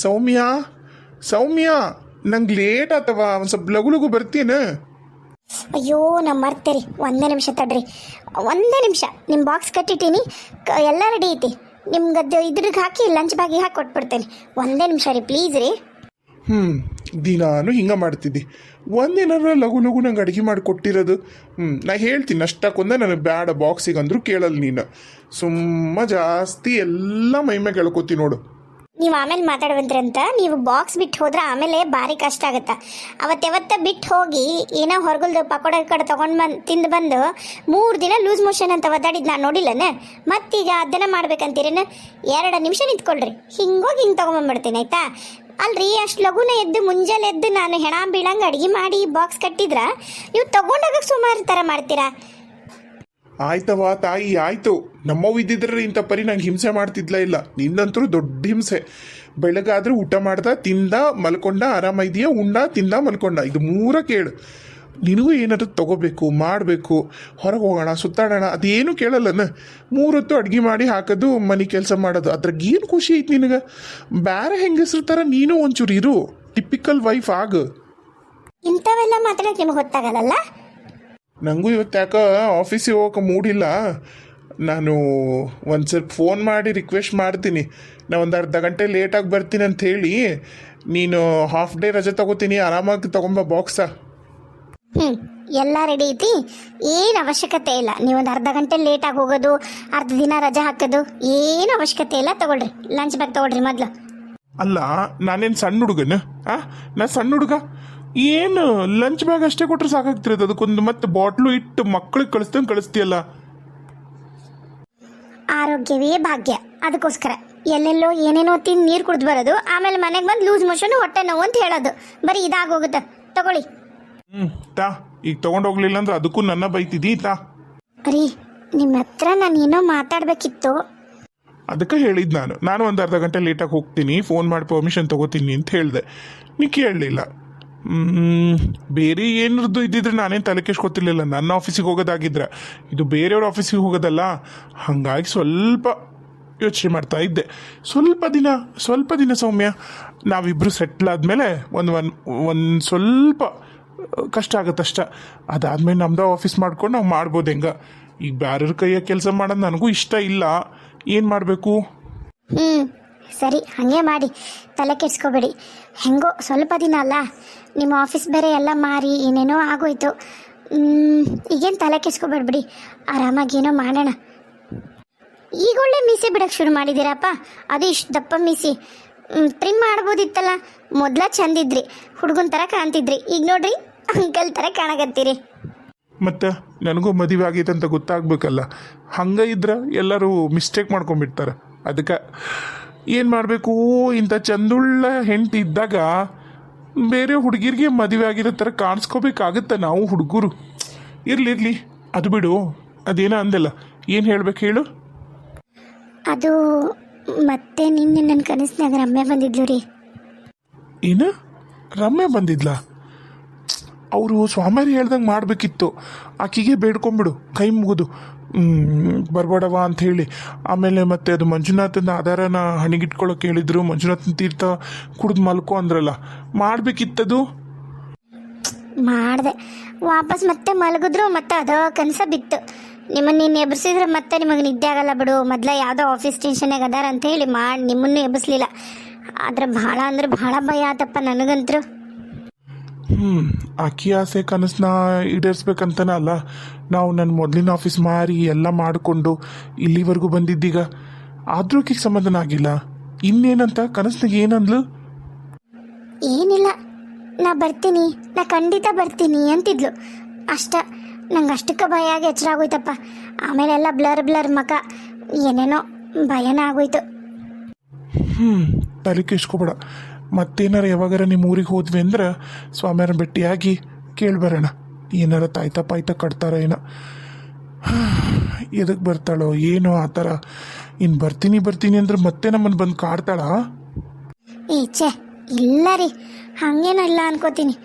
ಸೌಮ್ಯ ಸೌಮ್ಯ, ನಂಗೆ ಲೇಟ್ ಆತವ, ಒಂದು ಸ್ವಲ್ಪ ಲಗು ಲಗು ಬರ್ತೀನ. ಅಯ್ಯೋ ನಾ ಮರ್ತೇರಿ, ಒಂದೇ ನಿಮಿಷ ತಡ್ರಿ, ಒಂದೇ ನಿಮಿಷ. ನಿಮ್ಮ ಬಾಕ್ಸ್ ಕಟ್ಟಿಟ್ಟೀನಿ, ಎಲ್ಲ ರೆಡಿ ಐತಿ. ನಿಮ್ಗದ್ದು ಇದ್ರಿಗೆ ಹಾಕಿ ಲಂಚ್ ಬ್ಯಾಗಿಗೆ ಹಾಕಿ ಕೊಟ್ಬಿಡ್ತೇನೆ. ಒಂದೇ ನಿಮಿಷ ರೀ, ಪ್ಲೀಸ್ ರೀ. ದಿನಾನು ಹಿಂಗೆ ಮಾಡ್ತಿದ್ದಿ, ಒಂದೇನಾರ ಲಗು ಲಗು ನಂಗೆ ಅಡುಗೆ ಮಾಡಿ ಕೊಟ್ಟಿರೋದು. ನಾ ಹೇಳ್ತೀನಿ ಅಷ್ಟಕ್ಕೊಂದ ನನಗೆ ಬ್ಯಾಡ ಬಾಕ್ಸಿಗೆ ಅಂದರೂ ಕೇಳಲ್ಲ ನೀನು. ಸುಮ್ಮ ಜಾಸ್ತಿ ಎಲ್ಲ ಮೈಮೆ ಕೇಳ್ಕೊತಿ ನೋಡು. ನೀವು ಆಮೇಲೆ ಮಾತಾಡುವಂತ್ರಂತ, ನೀವು ಬಾಕ್ಸ್ ಬಿಟ್ಟು ಹೋದ್ರೆ ಆಮೇಲೆ ಭಾರಿ ಕಷ್ಟ ಆಗುತ್ತೆ. ಅವತ್ತು ಬಿಟ್ಟು ಹೋಗಿ ಏನೋ ಹೊರಗಲ್ದು ಪಕೋಡ ಕಡೆ ತೊಗೊಂಡು ತಿಂದು ಬಂದು 3 ದಿನ ಲೂಸ್ ಮೋಷನ್ ಅಂತ ಒದ್ದಾಡಿದ್ದು ನಾನು ನೋಡಿಲ್ಲನ. ಮತ್ತೀಗ ಅದನ್ನು ಮಾಡ್ಬೇಕಂತೀರೇನ? 2 ನಿಮಿಷ ನಿಂತ್ಕೊಳ್ರಿ, ಹಿಂಗೋಗಿ ಹಿಂಗೆ ತೊಗೊಂಬಂದ್ಬಿಡ್ತೀನಿ ಆಯ್ತಾ? ಅಲ್ರಿ, ಅಷ್ಟು ಲಘುನ ಎದ್ದು ಮುಂಜಾನೆ ಎದ್ದು ನಾನು ಹೆಣ ಬೀಳಂಗೆ ಅಡುಗೆ ಮಾಡಿ ಬಾಕ್ಸ್ ಕಟ್ಟಿದ್ರ ನೀವು ತೊಗೊಂಡಾಗ ಸುಮಾರು ಥರ ಮಾಡ್ತೀರಾ? ಆಯ್ತವ ತಾಯಿ, ಆಯ್ತು. ನಮ್ಮವು ಇದ್ದಿದ್ರೆ ಇಂಥ ಪರಿ ನಂಗೆ ಹಿಂಸೆ ಮಾಡ್ತಿದ್ಲ ಇಲ್ಲ. ನಿನ್ನಂತರೂ ದೊಡ್ಡ ಹಿಂಸೆ. ಬೆಳಗಾದ್ರೆ ಊಟ ಮಾಡ್ದ, ತಿಂದ, ಮಲ್ಕೊಂಡ, ಆರಾಮಿದೆಯಾ, ಉಂಡ, ತಿಂದ, ಮಲ್ಕೊಂಡ, ಇದು 3 ಕೇಳು. ನಿನಗೂ ಏನಾದ್ರು ತಗೋಬೇಕು, ಮಾಡಬೇಕು, ಹೊರಗೆ ಹೋಗೋಣ, ಸುತ್ತಾಡೋಣ, ಅದೇನು ಕೇಳಲ್ಲನ. 3 ಹೊತ್ತು ಅಡುಗೆ ಮಾಡಿ ಹಾಕೋದು, ಮನೆ ಕೆಲಸ ಮಾಡೋದು, ಅದ್ರಾಗ ಏನು ಖುಷಿ ಐತಿ ನಿನಗೆ? ಬೇರೆ ಹೆಂಗಸ್ರ ಥರ ನೀನು ಒಂಚೂರು ಇರು, ಟಿಪಿಕಲ್ ವೈಫ್ ಆಗ. ಇಂಥವೆಲ್ಲ ಮಾತಾಡೋಕೆ ನಿಮಗೆ ಗೊತ್ತಾಗಲ್ಲ. ನನಗೂ ಇವತ್ತು ಯಾಕೆ ಆಫೀಸಿಗೆ ಹೋಗೋಕೆ ಮೂಡಿಲ್ಲ. ನಾನು ಒಂದು ಸ್ವಲ್ಪ ಫೋನ್ ಮಾಡಿ ರಿಕ್ವೆಸ್ಟ್ ಮಾಡ್ತೀನಿ, ನಾ ಒಂದು ಅರ್ಧ ಗಂಟೆ ಲೇಟಾಗಿ ಬರ್ತೀನಿ ಅಂತ ಹೇಳಿ. ನೀನು ಹಾಫ್ ಡೇ ರಜೆ ತಗೋತೀನಿ, ಆರಾಮಾಗಿ ತಗೊಂಬ ಬಾಕ್ಸ. ಎಲ್ಲ ರೆಡಿ ಐತಿ, ಏನು ಅವಶ್ಯಕತೆ ಇಲ್ಲ. ನೀವೊಂದು ಅರ್ಧ ಗಂಟೆ ಲೇಟಾಗಿ ಹೋಗೋದು, ಅರ್ಧ ದಿನ ರಜೆ ಹಾಕೋದು ಏನು ಅವಶ್ಯಕತೆ ಇಲ್ಲ. ತಗೊಳ್ರಿ, ಲಂಚ್ ಬ್ಯಾಗ್ ತಗೊಳ್ರಿ ಮೊದಲು. ಅಲ್ಲ, ನಾನೇನು ಸಣ್ಣ ಹುಡುಗನ? ನಾ ಸಣ್ಣ ಹುಡುಗ ಏನು? ಲಂಚ್ ಬ್ಯಾಗ್ ಅಷ್ಟೇ ಕೊಟ್ಟರೆ ಸಾಕಾಗ್ತಿರೋದು, ಅದಕ್ಕೊಂದು ಮತ್ತೆ ಬಾಟ್ಲು ಇಟ್ಟು ಮಕ್ಕಳಿಗೆ ಕಳಿಸ್ತೀಯಲ್ಲ. ಆರೋಗ್ಯವೇ ಭಾಗ್ಯ, ಅದಕ್ಕೋಸ್ಕರ ಎಲ್ಲೆಲ್ಲೋ ಏನೇನೋ ತಿಂದು ನೀರು ಕುಡಿದು ಬರೋದು, ಆಮೇಲೆ ಮನೆಗೆ ಬಂದು ಲೂಸ್ ಮೋಷನ್, ಹೊಟ್ಟೆ ನೋವು ಅಂತ ಹೇಳೋದು, ಬರೀ ಇದಾಗೋಗುತ್ತೆ. ತಗೊಳ್ಳಿ. ತಾ, ಈಗ ತಗೊಂಡೋಗ್ಲಿಲ್ಲ ಅಂದ್ರೆ ಅದಕ್ಕೂ ನನ್ನ ಬೈತಿದ್ದೀ ತಾ. ರೀ, ನಿಮ್ಮ ಹತ್ರ ನಾನು ಏನೋ ಮಾತಾಡಬೇಕಿತ್ತು. ಅದಕ್ಕೆ ಹೇಳಿದ್ದು ನಾನು ಒಂದು ಅರ್ಧ ಗಂಟೆ ಲೇಟಾಗಿ ಹೋಗ್ತೀನಿ, ಫೋನ್ ಮಾಡಿ ಪರ್ಮಿಷನ್ ತಗೋತೀನಿ ಅಂತ ಹೇಳಿದೆ. ನೀ ಕೇಳಲಿಲ್ಲ. ಬೇರೆ ಏನಾದ್ರು ಇದ್ದಿದ್ರೆ ನಾನೇನು ತಲೆ ಕೆಡ್ಸ್ಕೊತಿರ್ಲಿಲ್ಲ. ನನ್ನ ಆಫೀಸಿಗೆ ಹೋಗೋದಾಗಿದ್ರೆ, ಇದು ಬೇರೆಯವ್ರ ಆಫೀಸಿಗೆ ಹೋಗೋದಲ್ಲ. ಹಾಗಾಗಿ ಸ್ವಲ್ಪ ಯೋಚನೆ ಮಾಡ್ತಾ ಇದ್ದೆ. ಸ್ವಲ್ಪ ದಿನ ಸೌಮ್ಯ, ನಾವಿಬ್ಬರು ಸೆಟ್ಲ್ ಆದಮೇಲೆ ಒಂದು ಸ್ವಲ್ಪ ಕಷ್ಟ ಆಗುತ್ತಷ್ಟ. ಅದಾದ್ಮೇಲೆ ನಮ್ದು ಆಫೀಸ್ ಮಾಡ್ಕೊಂಡು ನಾವು ಮಾಡ್ಬೋದು. ಹೆಂಗ ಈಗ ಬೇರೆಯವ್ರ ಕೈಯಾಗ ಕೆಲಸ ಮಾಡೋದು ನನಗೂ ಇಷ್ಟ ಇಲ್ಲ. ಏನು ಮಾಡಬೇಕು? ಸರಿ, ಹಾಗೆ ಮಾಡಿ, ತಲೆ ಕೆಡ್ಸ್ಕೋಬೇಡಿ. ಹೆಂಗೋ ಸ್ವಲ್ಪ ದಿನ ಅಲ್ಲ, ನಿಮ್ಮ ಆಫೀಸ್ ಬೇರೆ ಎಲ್ಲ ಮಾರಿ ಏನೇನೋ ಆಗೋಯ್ತು. ಈಗೇನು ತಲೆ ಕೆಡ್ಸ್ಕೋಬೇಡ್ಬಿಡಿ, ಆರಾಮಾಗಿ ಏನೋ ಮಾಡೋಣ. ಈಗ ಒಳ್ಳೆ ಮೀಸೆ ಬಿಡೋಕ್ಕೆ ಶುರು ಮಾಡಿದ್ದೀರಪ್ಪ. ಅದು ಇಷ್ಟು ದಪ್ಪ ಮೀಸಿ ಟ್ರಿಮ್ ಮಾಡ್ಬೋದಿತ್ತಲ್ಲ. ಮೊದಲ ಚಂದಿದ್ರಿ, ಹುಡುಗನ ಥರ ಕಾಣ್ತಿದ್ರಿ, ಈಗ ನೋಡ್ರಿ ಅಂಕಲ್ ಥರ ಕಾಣಕತ್ತೀರಿ. ಮತ್ತು ನನಗೂ ಮದುವೆ ಆಗೈತೆ ಅಂತ ಗೊತ್ತಾಗಬೇಕಲ್ಲ. ಹಂಗೆ ಇದ್ರೆ ಎಲ್ಲರೂ ಮಿಸ್ಟೇಕ್ ಮಾಡ್ಕೊಂಡ್ಬಿಡ್ತಾರೆ. ಅದಕ್ಕೆ ಏನು ಮಾಡಬೇಕು? ಇಂಥ ಚಂದುಳ್ಳ ಹೆಂಡತಿ ಇದ್ದಾಗ ಬೇರೆ ಹುಡುಗಿರಿಗೆ ಮದುವೆ ಆಗಿರೋ ಥರ ಕಾಣಿಸ್ಕೋಬೇಕಾಗುತ್ತೆ ನಾವು ಹುಡುಗರು. ಇರಲಿ, ಅದು ಬಿಡು. ಅದೇನೋ ಅಂದಲ್ಲ, ಏನು ಹೇಳ್ಬೇಕು ಹೇಳು? ಅದು ಮತ್ತೆ ನಿನ್ನೆ ನನ್ನ ಕನಸಿನಾಗ ರಮ್ಯ ಬಂದಿದ್ಲು ರೀ. ಏನು? ರಮ್ಯ ಬಂದಿದ್ಲಾ? ಅವರು ಸ್ವಾಮಿಯರು ಹೇಳ್ದಂಗೆ ಮಾಡಬೇಕಿತ್ತು. ಆಕಿಗೆ ಬೇಡ್ಕೊಂಬಿಡು, ಕೈ ಮುಗಿದು ಬರ್ಬೇಡವ ಅಂತ ಹೇಳಿ. ಆಮೇಲೆ ಮತ್ತೆ ಅದು ಮಂಜುನಾಥನ ಆಧಾರನ ಹಣಿಗಿಟ್ಕೊಳ್ಳೋಕೆ ಹೇಳಿದ್ರು. ಮಂಜುನಾಥನ ತೀರ್ಥ ಕುಡಿದು ಮಲ್ಕೋ ಅಂದ್ರಲ್ಲ, ಮಾಡಬೇಕಿತ್ತದು. ಮಾಡಿದೆ, ವಾಪಸ್ ಮತ್ತೆ ಮಲಗಿದ್ರು, ಮತ್ತೆ ಅದೋ ಕನಸ ಬಿತ್ತು. ನಿಮ್ಮನ್ನು ನೀನು ಎಬ್ಬಿಸಿದ್ರೆ ಮತ್ತೆ ನಿಮಗೆ ನಿದ್ದೆ ಆಗಲ್ಲ ಬಿಡು. ಮೊದಲ ಯಾವುದೋ ಆಫೀಸ್ ಟೆನ್ಷನಾಗ ಅದಾರ ಅಂತ ಹೇಳಿ ಮಾಡಿ ನಿಮ್ಮನ್ನು ಎಬ್ಬಿಸ್ಲಿಲ್ಲ. ಆದ್ರೆ ಭಾಳ ಅಂದ್ರೆ ಭಾಳ ಭಯ ಆತಪ್ಪ ನನಗಂತರೂ. ಆಕಿ ಆಸೆ ಕನಸನ್ನ ಈಡೇರಿಸ್ಬೇಕಂತನ ಅಲ್ಲ ನಾವು ನನ್ನ ಮೊದಲಿನ ಆಫೀಸ್ ಮಾರಿ ಎಲ್ಲ ಮಾಡಿಕೊಂಡು ಇಲ್ಲಿವರೆಗೂ ಬಂದಿದ್ದೀಗ. ಆದ್ರೂ ಆಕಿಗೆ ಸಮಾಧಾನ ಆಗಿಲ್ಲ. ಇನ್ನೇನಂತ ಕನಸ್ನಾಗ ಏನಂದ್ಲು? ಏನಿಲ್ಲ, ನಾ ಬರ್ತೀನಿ, ನಾ ಖಂಡಿತ ಬರ್ತೀನಿ ಅಂತಿದ್ಲು. ನಂಗೆ ಅಷ್ಟಕ್ಕೆ ಭಯ ಆಗಿ ಎಚ್ಚರ ಆಗೋಯ್ತಪ್ಪ. ಆಮೇಲೆ ಎಲ್ಲ ಬ್ಲರ್ ಮಕ, ಏನೇನೋ ಭಯನ ಆಗೋಯ್ತು. ತಲೆ ಕೆಡ್ಸ್ಕೊಬೇಡ. ಮತ್ತೇನಾರ ಯಾವಾಗಾರ ನಿಮ್ಮ ಊರಿಗೆ ಹೋದ್ವಿ ಅಂದ್ರೆ ಸ್ವಾಮಿಯವ್ರ ಭೇಟಿಯಾಗಿ ಕೇಳ್ಬರೋಣ. ಏನಾರ ತಾಯ್ತ ಪಾಯ್ತ ಕಟ್ತಾರ ಏನೋ. ಎದಕ್ಕೆ ಬರ್ತಾಳೋ ಏನೋ ಆ ಥರ. ಇನ್ನು ಬರ್ತೀನಿ ಅಂದ್ರೆ ಮತ್ತೆ ನಮ್ಮನ್ನು ಬಂದು ಕಾಡ್ತಾಳ? ಛೇ ಇಲ್ಲ ರೀ, ಹಾಗೇನಲ್ಲ ಅನ್ಕೋತೀನಿ.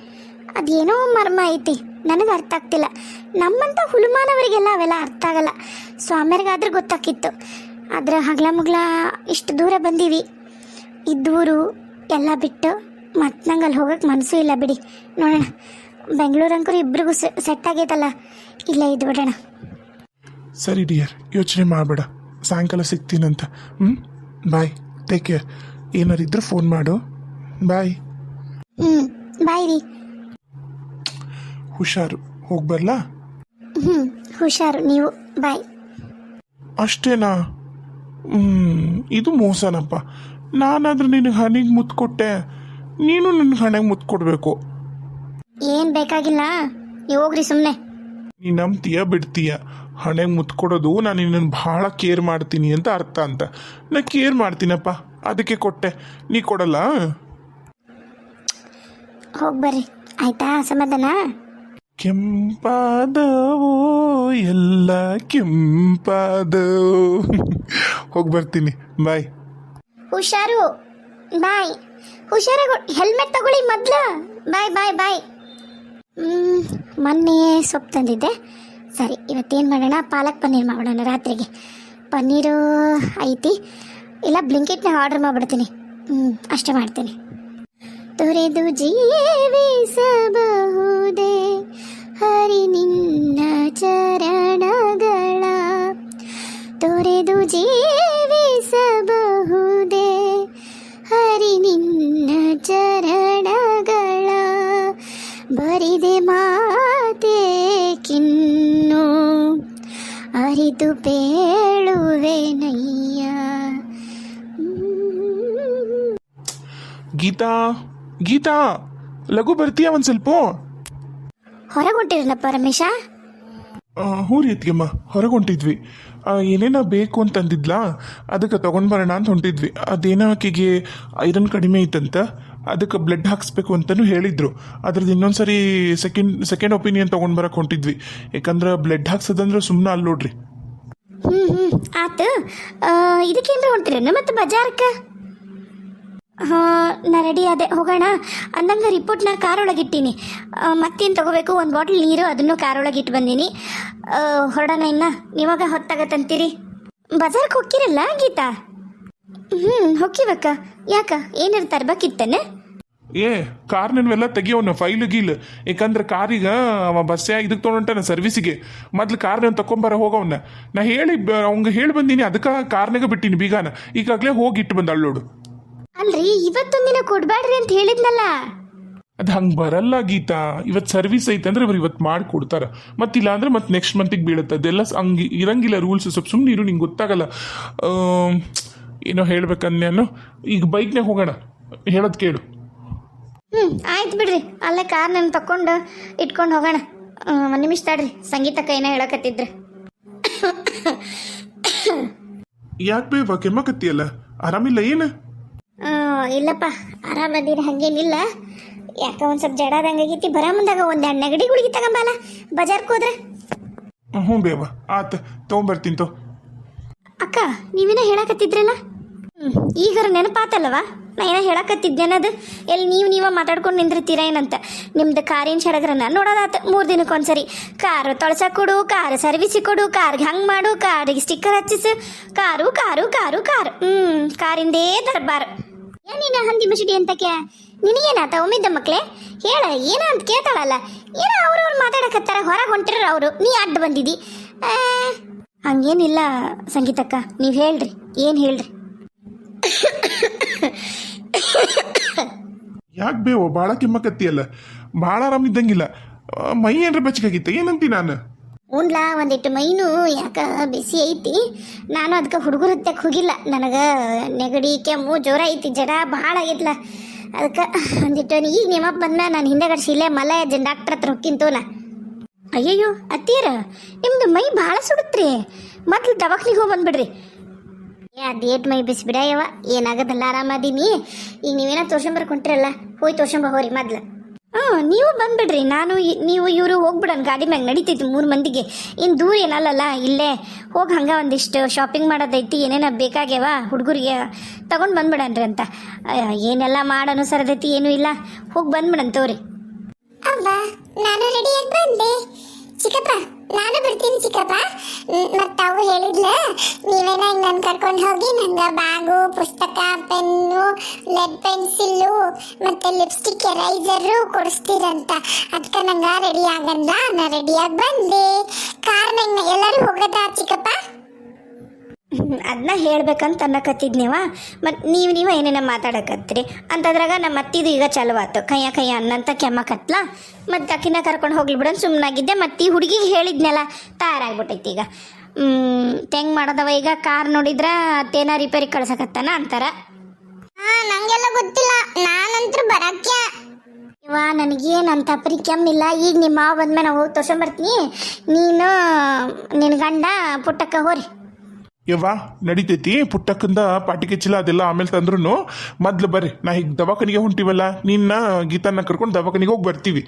ಅದೇನೋ ಮರ್ಮ ಐತಿ, ನನಗೆ ಅರ್ಥ ಆಗ್ತಿಲ್ಲ. ನಮ್ಮಂಥ ಹುಳುಮಾನವರಿಗೆಲ್ಲ ಅವೆಲ್ಲ ಅರ್ಥ ಆಗಲ್ಲ. ಸ್ವಾಮಿಯರಿಗಾದ್ರೂ ಗೊತ್ತಾಕಿತ್ತು. ಆದರೆ ಹಗ್ಲ ಮುಗ್ಲ ಇಷ್ಟು ದೂರ ಬಂದೀವಿ. ಇದ್ದೂರು ಎಲ್ಲ ಬಿಟ್ಟು ಮತ್ತೆ ನಂಗೆ ಅಲ್ಲಿ ಹೋಗಕ್ಕೆ ಮನಸ್ಸು ಇಲ್ಲ ಬಿಡಿ. ನೋಡೋಣ, ಬೆಂಗಳೂರು ಅಂಕರು ಇಬ್ರಿಗೂ ಸೆಟ್ ಆಗೈತಲ್ಲ, ಇಲ್ಲೇ ಇದ್ದು ಬಿಡೋಣ. ಸರಿ ಡಿಯರ್, ಯೋಚನೆ ಮಾಡಬೇಡ, ಸಾಯಂಕಾಲ ಸಿಗ್ತೀನಂತ. ಬಾಯ್, ಟೇಕ್ ಕೇರ್. ಏನಾರು ಇದ್ರೆ ಫೋನ್ ಮಾಡು. ಬಾಯ್. ಬಾಯ್ ರೀ. ಹುಷಾರು, ಹೋಗಿ ಬರಲಾ? ಹುಷಾರು ನೀವು. ಬಾಯ್. ಅಷ್ಟೇನಾ? ಇದು ಮೋಸನಪ್ಪ. ನಾನಾದ್ರೆ ನಿನಗೆ ಹಣೆಗೆ ಮುತ್ತು ಕೊಟ್ಟೆ, ನೀನು ನನಗೆ ಹಣೆಗೆ ಮುತ್ತು ಕೊಡಬೇಕು. ಏನು ಬೇಕಾಗಿಲ್ಲ, ನೀವು ಹೋಗ್ರಿ ಸುಮ್ಮನೆ. ನೀ ನಂಬ್ತೀಯ ಬಿಡ್ತೀಯ? ಹಣೆಗೆ ಮುತ್ತು ಕೊಡೋದು ನಾನು ನಿನ್ನನ್ನು ಭಾಳ ಕೇರ್ ಮಾಡ್ತೀನಿ ಅಂತ ಅರ್ಥ ಅಂತ. ನಾ ಕೇರ್ ಮಾಡ್ತೀನಪ್ಪ, ಅದಕ್ಕೆ ಕೊಟ್ಟೆ. ನೀ ಕೊಡಲ್ಲ? ಹೋಗಿ ಬರ್ರಿ ಆಯ್ತಾ, ಸಮಾಧಾನ. ಕೆಂಪಾದವೋ ಎಲ್ಲ ಕೆಂಪಾದವೋ. ಹೋಗಿ ಬರ್ತೀನಿ. ಬಾಯ್. ಹುಷಾರು. ಬಾಯ್. ಹುಷಾರಾಗಿ ಹೆಲ್ಮೆಟ್ ತಗೊಳ್ಳಿ ಮೊದಲು. ಬಾಯ್ ಬಾಯ್ ಬಾಯ್. ಮೊನ್ನೆ ಸೊಪ್ಪು ತಂದಿದ್ದೆ. ಸರಿ, ಇವತ್ತೇನು ಮಾಡೋಣ, ಪಾಲಕ್ ಪನ್ನೀರ್ ಮಾಡೋಣ ರಾತ್ರಿಗೆ. ಪನ್ನೀರು ಐತಿ, ಇಲ್ಲ ಬ್ಲಿಂಕಿಟ್ನಾಗ ಆರ್ಡರ್ ಮಾಡಿಬಿಡ್ತೀನಿ. ಅಷ್ಟೇ ಮಾಡ್ತೀನಿ. ತೊರೆದು ಜೀವಿಸಬಹುದೇ ಹರಿ ನಿನ್ನ ಚರಣಗಳ, ತೊರೆದು ಜೀವಿಸಬಹುದೇ ಹರಿ ನಿನ್ನ ಚರಣಗಳ, ಬರಿದೆ ಮಾತೆ ಕಿನ್ನು ಅರಿತು ಬೇಳುವೆ ನಯ್ಯ. ಗೀತಾ, ಗೀತಾ, ಲಘು ಬರ್ತೀಯಾ ಒಂದು ಸ್ವಲ್ಪ? ಹೊರಗೆ ಹೊಂಟಿರನಪ್ಪ ರಮೇಶ? ಹ್ಞೂ ರೀತಿಯಮ್ಮ, ಹೊರಗೆ ಹೊಂಟಿದ್ವಿ. ಏನೇನೋ ಬೇಕು ಅಂತಂದಿದ್ಲಾ, ಅದಕ್ಕೆ ತೊಗೊಂಡು ಬರೋಣ ಅಂತ ಹೊಂಟಿದ್ವಿ. ಅದೇನೋ ಆಕೆಗೆ ಐರನ್ ಕಡಿಮೆ ಐತಂತ, ಅದಕ್ಕೆ ಬ್ಲಡ್ ಹಾಕಿಸ್ಬೇಕು ಅಂತಲೂ ಹೇಳಿದ್ರು. ಅದ್ರದ್ದು ಇನ್ನೊಂದು ಸರಿ ಸೆಕೆಂಡ್ ಒಪಿನಿಯನ್ ತೊಗೊಂಡು ಬರೋಕೆ ಹೊಂಟಿದ್ವಿ. ಯಾಕಂದ್ರೆ ಬ್ಲಡ್ ಹಾಕ್ಸೋದಂದ್ರೆ ಸುಮ್ಮನೆ ಅಲ್ಲಿ ನೋಡ್ರಿ. ಆತು. ಇದಕ್ಕೇಂದ್ರ ಹೊಂಟಿರೇನು ಮತ್ತೆ ಬಜಾರಕ್ಕೆ? ನಾ ರೆಡಿ ಅದೇ, ಹೋಗೋಣ. ಅಂದಂಗೆ ರಿಪೋರ್ಟ್ನ ಕಾರೊಳಗೆ ಇಟ್ಟೀನಿ. ಮತ್ತೇನು ತಗೋಬೇಕು, ಒಂದು ಬಾಟ್ಲ್ ನೀರು, ಅದನ್ನು ಕಾರೊಳಗೆ ಇಟ್ಟು ಬಂದೀನಿ. ಹೊರಡೋಣ. ಇನ್ನು ನೀವಾಗ ಹೊತ್ತಾಗತ್ತಂತೀರಿ? ಬಜಾರ್ಗೆ ಹೋಗ್ತಿರಲ್ಲ ಗೀತಾ? ಹೋಗಿಬೇಕ. ಯಾಕ, ಏನಾರು ತರ್ಬೇಕಿತ್ತೇನೆ? ಏ, ಕಾರ್ನೆಲ್ಲ ತೆಗಿಯೋನು ಫೈಲು ಗೀಲ್. ಯಾಕಂದ್ರೆ ಕಾರೀಗ ಅವ ಬಸ್ಸೇ ಇದಕ್ಕೆ ತೊಗೊಂಟಾನ ಸರ್ವಿಸಿಗೆ. ಮೊದ್ಲು ಕಾರ್ನ ತಕೊಂಬರ ಹೋಗವನ್ನ. ನಾ ಹೇಳಿ ಅವಂಗೆ ಹೇಳಿ ಬಂದೀನಿ, ಅದಕ್ಕೆ ಕಾರ್ನಾಗ ಬಿಟ್ಟಿನಿ ಬೀಗಾನ. ಈಗಾಗಲೇ ಹೋಗಿ ಇಟ್ಟು ಬಂದ ಅಳ್ಳೋಡು. ಅಲ್ರಿ, ಇವತ್ತೊಂದಿನ ಕೊಡ್ಬೇಡ್ರಿ ಅಂತ ಹೇಳಿದ್ನಲ್ಲ. ಅದು ಹಂಗೆ ಬರಲ್ಲ ಗೀತಾ. ಇವತ್ತು ಸರ್ವಿಸ್ ಐತೆ ಅಂದ್ರೆ ಅವ್ರು ಇವತ್ತು ಮಾಡಿ ಕೊಡ್ತಾರೆ. ಮತ್ತಿಲ್ಲ ಅಂದ್ರೆ ಮತ್ತೆ ನೆಕ್ಸ್ಟ್ ಮಂತಿಗೆ ಬೀಳುತ್ತೆ. ಅದೆಲ್ಲ ಹಂಗೆ ಇರಂಗಿಲ್ಲ ರೂಲ್ಸ್. ಸ್ವಲ್ಪ ಸುಮ್ಮನೆ ಇರು, ನಿಂಗೆ ಗೊತ್ತಾಗಲ್ಲ. ಏನೋ ಹೇಳ್ಬೇಕನ್ನೇನು. ಈಗ ಬೈಕ್ನಾಗ ಹೋಗೋಣ, ಹೇಳೋದು ಕೇಳು. ಆಯ್ತು ಬಿಡ್ರಿ, ಅಲ್ಲೇ ಕಾರ್ ನಾನು ತಕೊಂಡು ಇಟ್ಕೊಂಡು ಹೋಗೋಣ. ಒಂದು ನಿಮಿಷ ತಡ್ರಿ, ಸಂಗೀತಕ್ಕ ಏನೋ ಹೇಳಕತ್ತಿದ್ರೆ. ಯಾಕೆ ಬೇವ ಕೆಮ್ಮಕತ್ತಿಯಲ್ಲ? ಆರಾಮಿಲ್ಲ ಏನು? ಇಲ್ಲಪ್ಪ, ಆರಾಮದೀನಿ, ಹಂಗೇನಿಲ್ಲ. ಯಾಕ ಒಂದು ಸ್ವಲ್ಪ ಜಡಾದಂಗಾಗೈತಿ. ಬರ ಮುಂದಾಗ ಒಂದು ನೆಗಡಿ ಗುಳಿಗೆ ತಗೊಂಬಲ್ಲ ಬಜಾರ್ಗೆ ಹೋದ್ರೆ. ಹ್ಞೂ ಬೇವ, ಆತ ತೊಗೊಂಬರ್ತೀನಿ ತೋ. ಅಕ್ಕ, ನೀವೇನೋ ಹೇಳಕತ್ತಿದ್ರಲ್ಲ, ಈಗಾರ ನೆನಪಾತಲ್ಲವಾ ನಾ ಏನೋ ಹೇಳಕತ್ತಿದ್ದೇನದು? ಎಲ್ಲಿ ನೀವ ಮಾತಾಡ್ಕೊಂಡು ನಿಂದಿರ್ತೀರ ಏನಂತ. ನಿಮ್ದು ಕಾರಿನ ಸಡಗ್ರನ್ನ ನೋಡೋದಾತ 3 ದಿನಕ್ಕೊಂದ್ಸರಿ. ಕಾರು ತೊಳ್ಸಕ್ಕೆ ಕೊಡು, ಕಾರು ಸರ್ವಿಸಿಗೆ ಕೊಡು, ಕಾರ್ಗೆ ಹಂಗೆ ಮಾಡು, ಕಾರಿಗೆ ಸ್ಟಿಕ್ಕರ್ ಹಚ್ಚಿಸು, ಕಾರು ಕಾರು ಕಾರು ಕಾರು. ಕಾರಿಂದೇ ದರ್ಬಾರ್. ಏನೇನ ಹಂದಿ ಮಸಿಡಿ ಅಂತಕ್ಕೆ ನಿನಗೇನಾತ? ಒಮ್ಮಿದ್ದ ಮಕ್ಳೇ ಹೇಳ, ಏನ ಅಂತ ಕೇಳ್ತಾಳಲ್ಲ. ಏನೋ ಅವ್ರವ್ರು ಮಾತಾಡಕತ್ತಾರ, ಹೊರಗೆ ಹೊಂಟಿರ ಅವರು, ನೀ ಅಡ್ಡ ಬಂದಿದ್ದಿ. ಹಂಗೇನಿಲ್ಲ ಸಂಗೀತಕ್ಕ, ನೀವು ಹೇಳ್ರಿ, ಏನು ಹೇಳ್ರಿ. ಯಾಕೆ ಬೇವ ಭಾಳ ಕೆಮ್ಮಕತ್ತಿಯಲ್ಲ? ಭಾಳ ಆರಾಮಿದ್ದಂಗಿಲ್ಲ. ಮೈ ಏನ್ರ ಬೆಚ್ಚಗಾಗಿತ್ತ ಏನಂತಿ ನಾನು? ಉಂಡ್ಲಾ, ಒಂದಿಟ್ಟು ಮೈನು ಯಾಕ ಬಿಸಿ ಐತಿ. ನಾನು ಅದಕ್ಕೆ ಹುಡುಗರತ್ತಕ್ಕೆ ಹೋಗಿಲ್ಲ. ನನಗೆ ನೆಗಡಿ ಕೆಮ್ಮು ಜೋರ ಐತಿ, ಜಡ ಭಾಳ ಆಗೈತ್ಲ. ಅದಕ್ಕೆ ಒಂದಿಟ್ಟು ಈಗ ನಿಮ್ಮಪ್ಪ ಬಂದ್ಮ್ಯಾ ನಾನು ಹಿಂದೆಗಡೆ ಶಿಲೆ ಮಲಯ ಡಾಕ್ಟ್ರ್ ಹತ್ರ ಹೋಗ್ಕಿಂತೋನ. ಅಯ್ಯಯ್ಯೋ ಅತ್ತೀರ, ನಿಮ್ದು ಮೈ ಭಾಳ ಸುಡುತ್ರಿ. ಮೊದ್ಲು ದವಾಖಾನಿಗೆ ಹೋಗಿ ಬಂದ್ಬಿಡ್ರಿ. ಅದೇಟ್ ಮೈ ಬಿಸಿಬಿಡ ಯವ, ಏನಾಗದಲ್ಲ, ಆರಾಮದೀನಿ. ಈಗ ನೀವೇನೋ ತೋರ್ಸಂಬರ್ಕೊಂಟಿರಲ್ಲ, ಹೋಗಿ ತೋರ್ಸಂಬ ಹೋರಿ ಮೊದ್ಲು. ನೀವು ಬಂದ್ಬಿಡ್ರಿ. ನಾನು ನೀವು ಇವರು ಹೋಗ್ಬಿಡೋಣ, ಗಾಡಿ ಮ್ಯಾಗ ನಡೀತೈತಿ 3 ಮಂದಿಗೆ. ಇನ್ನು ದೂರ ಏನಲ್ಲಲ್ಲ, ಇಲ್ಲೇ ಹೋಗಿ ಹಂಗೆ ಒಂದಿಷ್ಟು ಶಾಪಿಂಗ್ ಮಾಡೋದೈತಿ, ಏನೇನ ಬೇಕಾಗ್ಯಾವ ಹುಡುಗರಿಗೆ ತಗೊಂಡು ಬಂದ್ಬಿಡನ್ರಿ ಅಂತ. ಏನೆಲ್ಲ ಮಾಡೋನು ಸರದೈತಿ, ಏನೂ ಇಲ್ಲ, ಹೋಗಿ ಬಂದ್ಬಿಡನ್ ತೋರಿ. ಅವ್ವ, ನಾನು ರೆಡಿಯಾಗಿ ಬಂದೆ. ಚಿಕ್ಕಪ್ಪ, ನಾನು ಬರ್ತೀನಿ ಚಿಕ್ಕಪ್ಪ. ಮತ್ತು ಅವು ಹೇಳಿದ್ಲ ನೀವೇನ ಹಿಂಗೆ ನನ್ನ ಕರ್ಕೊಂಡು ಹೋಗಿ ನಂಗೆ ಬ್ಯಾಗು ಪುಸ್ತಕ ಪೆನ್ನು ಲೆಡ್ ಪೆನ್ಸಿಲ್ಲು ಮತ್ತು ಲಿಪ್ಸ್ಟಿಕ್ ಎರೈಸರು ಕೊಡಿಸ್ತೀರಂತ. ಅದಕ್ಕೆ ನಂಗೆ ರೆಡಿ ಆಗಂದ, ನಾ ರೆಡಿಯಾಗಿ ಬಂದೆ. ಕಾರ್ನಾಗ ಎಲ್ಲರೂ ಹೋಗೋದಾ ಚಿಕ್ಕಪ್ಪ? ಅದನ್ನ ಹೇಳ್ಬೇಕಂತ ಅನ್ನಕತ್ತಿದ್ ನೀವ ಮತ್ತು ನೀವು ಏನೇನ ಮಾತಾಡಕತ್ತೀರಿ ಅಂತದ್ರಾಗ ನಮ್ಮ ಅತ್ತಿದು ಈಗ ಚಲವಾತು ಕೈಯ ಅನ್ನಂತ ಕೆಮ್ಮಕತ್ಲ ಮತ್ತು ಅಕ್ಕಿನ ಕರ್ಕೊಂಡು ಹೋಗ್ಲಿ ಬಿಡೋಣ ಸುಮ್ಮನಾಗಿದ್ದೆ. ಮತ್ತು ಈ ಹುಡುಗಿಗೆ ಹೇಳಿದ್ನಲ್ಲ ತಯಾರಾಗ್ಬಿಟ್ಟೈತಿ ಈಗ. ತೆಂಗ್ ಮಾಡೋದವ ಈಗ ಕಾರ್ ನೋಡಿದ್ರ ತೇನ ರಿಪೇರಿ ಕಳ್ಸಕತ್ತಾನ ಅಂತಾರ. ನಂಗೆಲ್ಲ ಗೊತ್ತಿಲ್ಲ, ನಾನಂತೂ ಬರಕ್ಕೆ ಇವ ನನಗೇನಂತ ಪರಿ ಕೆಮ್ಮಿಲ್ಲ. ಈಗ ನಿಮ್ಮ ಮಾವ ಬಂದ್ಮೇಲೆ ನಾವು ತೋರ್ಸಂಬರ್ತೀನಿ, ನೀನು ನಿನ್ನ ಗಂಡ ಪುಟ್ಟಕ್ಕ ಹೋರಿ. ಯವ್ವ ನಡಿತೈತಿ, ಪುಟ್ಟಕ್ಕಂದ ಪಾಟಿಗೆ ಚೀಲ ಅದೆಲ್ಲ ಆಮೇಲೆ ತಂದ್ರು ಮೊದ್ಲು ಬರ್ರಿ. ನಾ ಈಗ ದವಾಖಾನಿಗೆ ಹೊಂಟಿವಲ್ಲ, ನಿನ್ನ ಗೀತನ್ನ ಕರ್ಕೊಂಡು ದವಾಖಾನಿಗೆ ಹೋಗಿ ಬರ್ತೀವಿ.